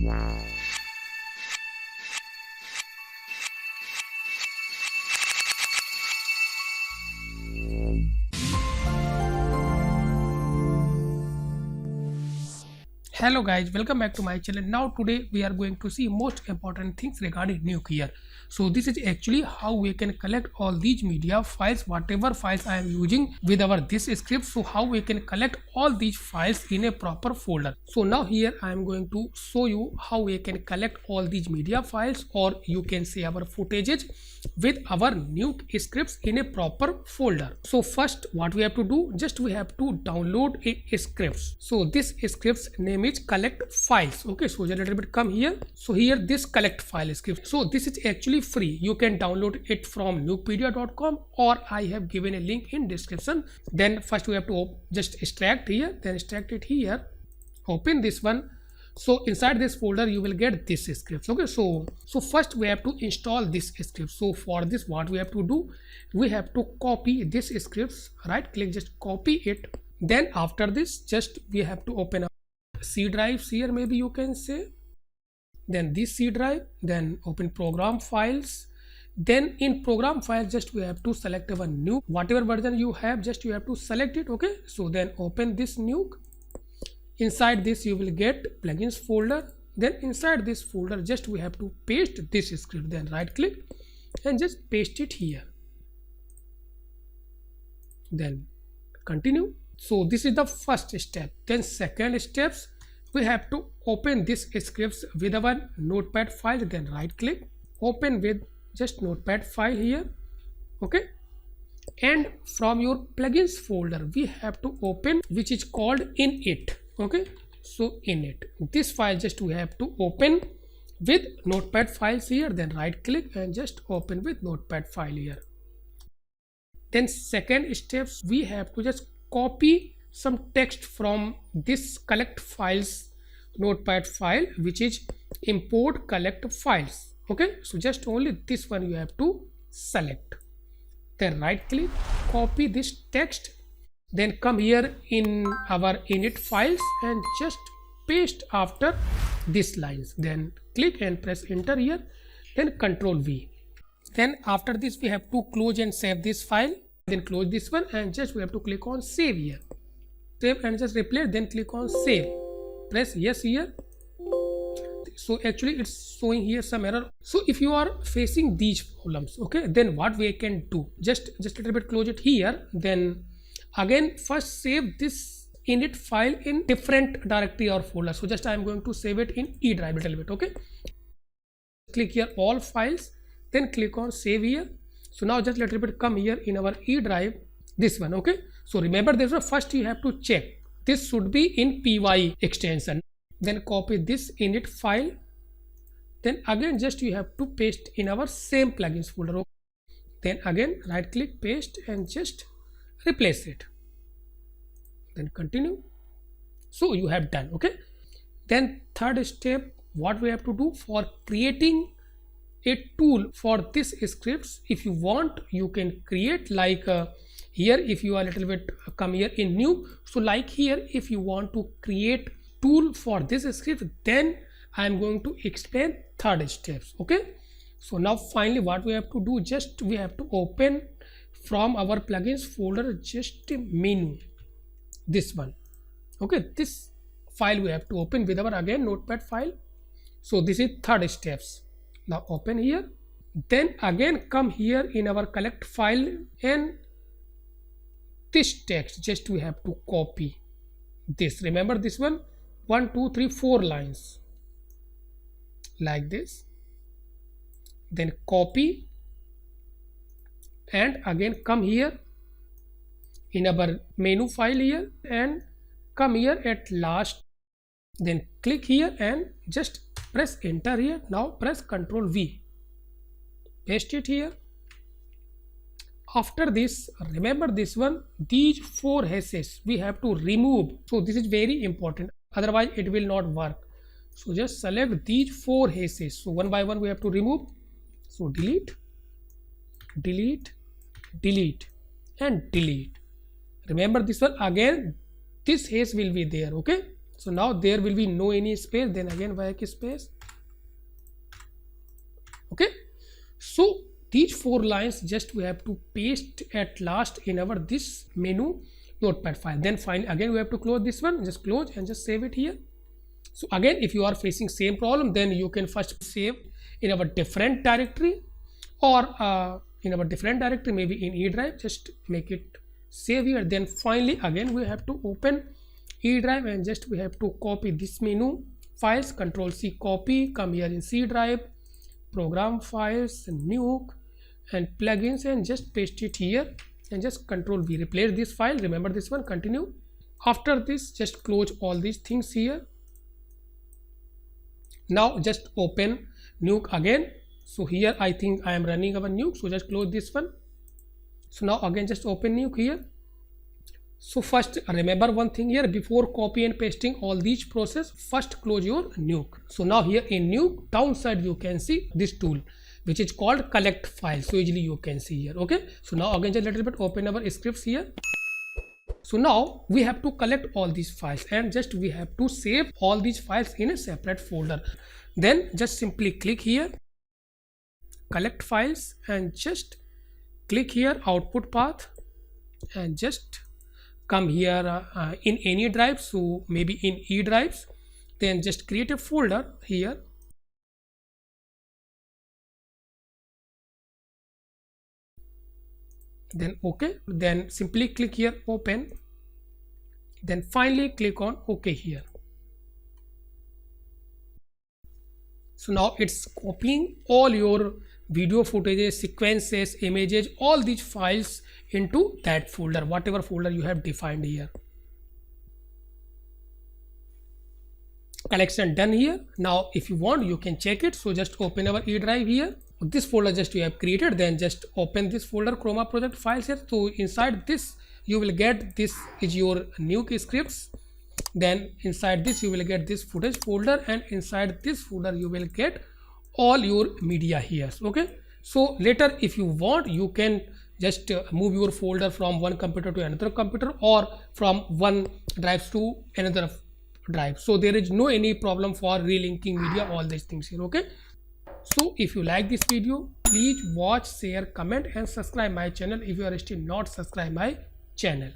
Hello guys, welcome back to my channel. Now today we are going to see most important things regarding Nuke here. So this is actually how we can collect all these media files, whatever files I am using with our this script. So how we can collect all these files in a proper folder. So now here I am going to show you how we can collect all these media files, or you can say our footages, with our Nuke scripts in a proper folder. So first what we have to do, just we have to download a scripts. So this script's name is collect files. Okay, so just a little bit come here. So here this collect file script, so this is actually free. You can download it from nukepedia.com, or I have given a link in description. Then first we have to just extract here, then extract it here, open this one. So inside this folder you will get this script. Okay, so first we have to install this script. So for this what we have to do, we have to copy this scripts, right click, just copy it. Then after this just we have to open up C drives here, maybe you can say, then this C drive, then open program files. Then in program files just we have to select our Nuke, whatever version you have, just you have to select it. Okay, so then open this Nuke. Inside this you will get plugins folder. Then inside this folder just we have to paste this script. Then right click and just paste it here, then continue. So this is the first step. Then second steps, we have to open this scripts with our notepad file. Then right click, open with just notepad file here. Okay, and from your plugins folder we have to open which is called init. Okay, so init, this file just we have to open with notepad files here. Then right click and just open with notepad file here. Then second steps, we have to just copy some text from this collect files notepad file, which is import collect files. Okay, so just only this one you have to select. Then right click, copy this text, then come here in our init files and just paste after these lines. Then click and press enter here, then Control V. Then after this we have to close and save this file. Then close this one and just we have to click on save here, save and just replay. Then click on save, press yes here. So actually it's showing here some error. So if you are facing these problems, okay, then what we can do, just a little bit close it here. Then again first save this init file in different directory or folder. So just I am going to save it in E drive a little bit. Okay, click here all files, then click on save here. So now just a little bit come here in our E drive, this one. Okay, so remember this one, first you have to check this should be in py extension. Then copy this init file, then again just you have to paste in our same plugins folder. Okay? Then again right click, paste and just replace it, then continue. So you have done. Okay, then third step, what we have to do for creating a tool for this scripts. If you want you can create like here, if you are a little bit come here in new, so like here if you want to create tool for this script, then I am going to explain third steps. Okay, so now finally what we have to do, just we have to open from our plugins folder just a menu, this one. Okay, this file we have to open with our again notepad file. So this is third steps. Now open here, then again come here in our collect file and this text just we have to copy this. Remember this one, 1 2 3 4 lines like this, then copy and again come here in our menu file here and come here at last, then click here and just press enter here. Now press Ctrl V, paste it here. After this, remember this one, these 4 hashes we have to remove. So this is very important, otherwise it will not work. So just select these 4 hashes. So one by one we have to remove. So delete, delete, delete and delete. Remember this one, again this hash will be there. Okay, So now there will be no any space, then again backspace. Okay, so these 4 lines just we have to paste at last in our this menu notepad file. Then finally again we have to close this one, just close and just save it here. So again, if you are facing same problem, then you can first save in our different directory, or in our different directory, maybe in E drive, just make it save here. Then finally again we have to open E drive and just we have to copy this menu files, Control C copy, come here in C drive, program files, nuke and plugins, and just paste it here and just Control V, replace this file. Remember this one, continue. After this, just close all these things here. Now just open nuke again. So here I think I am running our nuke, so just close this one. So now again just open nuke here. So first remember one thing here, before copy and pasting all these process, first close your nuke. So now here in nuke downside you can see this tool which is called collect file. So easily you can see here. Okay, so now again just a little bit open our scripts here. So now we have to collect all these files and just we have to save all these files in a separate folder. Then just simply click here, collect files, and just click here output path and just come here in any drive, so maybe in E drives, then just create a folder here. Then okay, then simply click here open, then finally click on OK here. So now it's copying all your video footages, sequences, images, all these files into that folder, whatever folder you have defined here. Collection done here. Now if you want you can check it, so just open our E drive here. This folder just you have created, then just open this folder, Chroma project files here. So inside this you will get, this is your nuke scripts, then inside this you will get this footage folder, and inside this folder you will get all your media here. Okay, so later if you want you can just move your folder from one computer to another computer, or from one drive to another drive. So there is no any problem for relinking media, all these things here. Okay, so if you like this video, please watch, share, comment and subscribe my channel if you are still not subscribed my channel.